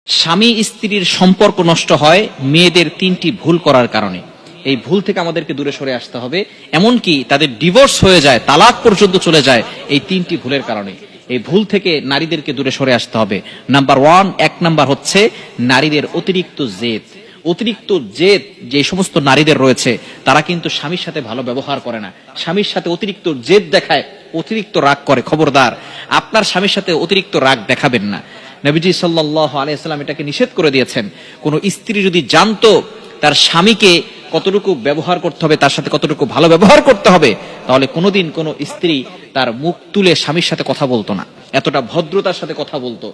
স্বামী স্ত্রীর সম্পর্ক নষ্ট হয় মেয়েদের তিনটি ভুল করার কারণে। এই ভুল থেকে আমাদেরকে দূরে সরে আসতে হবে, এমনকি তাদের ডিভোর্স হয়ে যায়, তালাক পর্যন্ত চলে যায় এই তিনটি ভুলের কারণে। এই ভুল থেকে নারীদেরকে দূরে সরে আসতে হবে। নাম্বার ওয়ান, এক নাম্বার হচ্ছে নারীদের অতিরিক্ত জেদ। অতিরিক্ত জেদ যে সমস্ত নারীদের রয়েছে তারা কিন্তু স্বামীর সাথে ভালো ব্যবহার করে না, স্বামীর সাথে অতিরিক্ত জেদ দেখায়, অতিরিক্ত রাগ করে। খবরদার, আপনার স্বামীর সাথে অতিরিক্ত রাগ দেখাবেন না। নবীজি সাল্লাল্লাহু আলাইহি ওয়াসাল্লাম এটাকে নিষেধ করে দিয়েছেন। কোন স্ত্রী যদি জানতো তার স্বামীকে কতটুকু ব্যবহার করতে হবে, তার সাথে কতটুকু ভালো ব্যবহার করতে হবে, তাহলে কোনোদিন কোন স্ত্রী তার মুখ তুলে স্বামীর সাথে কথা বলতো না, এতটা ভদ্রতার সাথে কথা বলতো।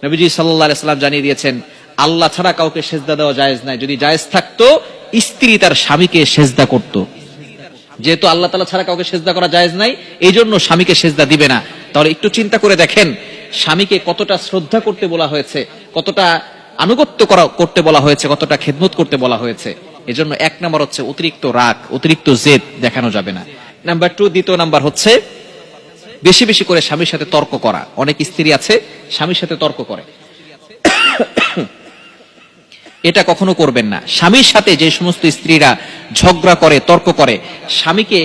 নবীজি সাল্লাল্লাহু আলাইহি ওয়াসাল্লাম জানিয়ে দিয়েছেন, আল্লাহ ছাড়া কাউকে সেজদা দেওয়া জায়েজ নাই। যদি জায়েজ থাকতো স্ত্রী তার স্বামীকে সেজদা করত। যেহেতু আল্লাহ তাআলা ছাড়া কাউকে সেজদা করা জায়েজ নাই, এই জন্য স্বামীকে সেজদা দিবে না। তাহলে একটু চিন্তা করে দেখেন, স্বামীকে কতটা শ্রদ্ধা করতে বলা হয়েছে, কতটা আনুগত্য করতে বলা হয়েছে, কতটা খেদমত করতে বলা হয়েছে। এজন্য এক নাম্বার হচ্ছে অতিরিক্ত রাগ, অতিরিক্ত জেদ দেখানো যাবে না। নাম্বার টু, দ্বিতীয় নাম্বার হচ্ছে বেশি বেশি করে স্বামীর সাথে তর্ক করা। অনেক স্ত্রী আছে স্বামীর সাথে তর্ক করে, এটা কখনো করবেন না। স্বামীর সাথে যে সমস্ত স্ত্রীরা ঝগড়া করে, তর্ক করে, স্বামীকে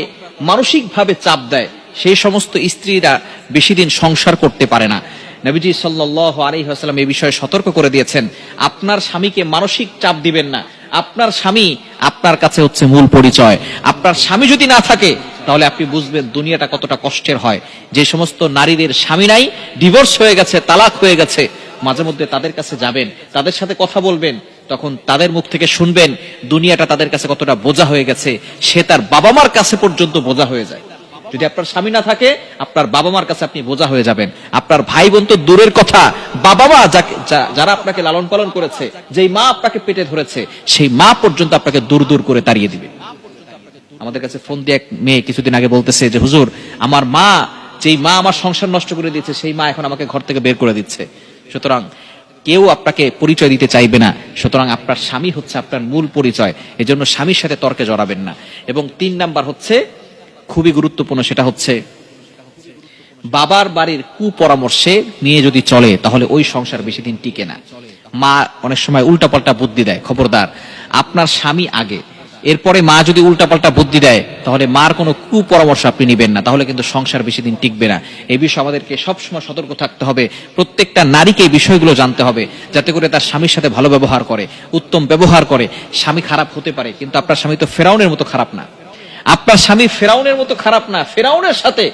মানসিকভাবে চাপ দেয়, সেই সমস্ত স্ত্রীরা বেশি দিন সংসার করতে পারে না। নবীজি সাল্লাল্লাহু আলাইহি ওয়াসাল্লাম এই বিষয়ে সতর্ক করে দিয়েছেন, আপনার স্বামীকে মানসিক চাপ দিবেন না। আপনার স্বামী আপনার কাছে হচ্ছে মূল পরিচয়। আপনার স্বামী যদি না থাকে তাহলে আপনি বুঝবেন দুনিয়াটা কতটা কষ্টের হয়। যে সমস্ত নারীদের স্বামী নাই, ডিভোর্স হয়ে গেছে, তালাক হয়ে গেছে, মাঝে মধ্যে তাদের কাছে যাবেন, তাদের সাথে কথা বলবেন, তখন তাদের মুখ থেকে শুনবেন দুনিয়াটা তাদের কাছে কতটা বোঝা হয়ে গেছে। সে তার বাবা মার কাছে পর্যন্ত বোঝা হয়ে যায়। যদি আপনার স্বামী না থাকে, আপনার বাবা মার কাছে আপনি বোঝা হয়ে যাবেন। আপনার ভাই বোন তো দূরের কথা, বাবা মা যারা আপনাকে লালন পালন করেছে, যেই মা আপনাকে পেটে ধরেছে, সেই মা পর্যন্ত আপনাকে দূর দূর করে তাড়িয়ে দিবে। আমাদের কাছে ফোন দিয়ে এক মেয়ে কিছুদিন আগে বলতেছে যে, হুজুর, আমার মা, যেই মা আমার সংসার নষ্ট করে দিয়েছে, সেই মা এখন আমাকে ঘর থেকে বের করে দিচ্ছে। সুতরাং কেউ আপনাকে পরিচয় দিতে চাইবে না। সুতরাং আপনার স্বামী হচ্ছে আপনার মূল পরিচয়। এজন্য স্বামীর সাথে তর্কে জড়াবেন না। এবং তিন নাম্বার হচ্ছে খুবই গুরুত্বপূর্ণ, সেটা হচ্ছে বাবার বাড়ির কুপরামর্শে নিয়ে যদি চলে তাহলে ওই সংসার বেশি দিন টিকে না। মা অনেক সময় উল্টাপাল্টা বুদ্ধি দেয়, খবরদার, আপনার স্বামী আগে, এরপরে মা যদি উল্টাপাল্টা বুদ্ধি দেয় তাহলে মার কোনো কুপরামর্শ আপনি নিবেন না, তাহলে কিন্তু সংসার বেশি দিন টিকবে না। এই বিষয়ে আমাদেরকে সবসময় সতর্ক থাকতে হবে। প্রত্যেকটা নারীকে এই বিষয়গুলো জানতে হবে, যাতে করে তার স্বামীর সাথে ভালো ব্যবহার করে, উত্তম ব্যবহার করে। স্বামী খারাপ হতে পারে, কিন্তু আপনার স্বামী তো ফেরাউনের মতো খারাপ না। আপনার স্বামী ফেরাউনের মতো খারাপ না। ফেরাউনের সাথে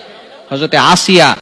হযরতে আসিয়া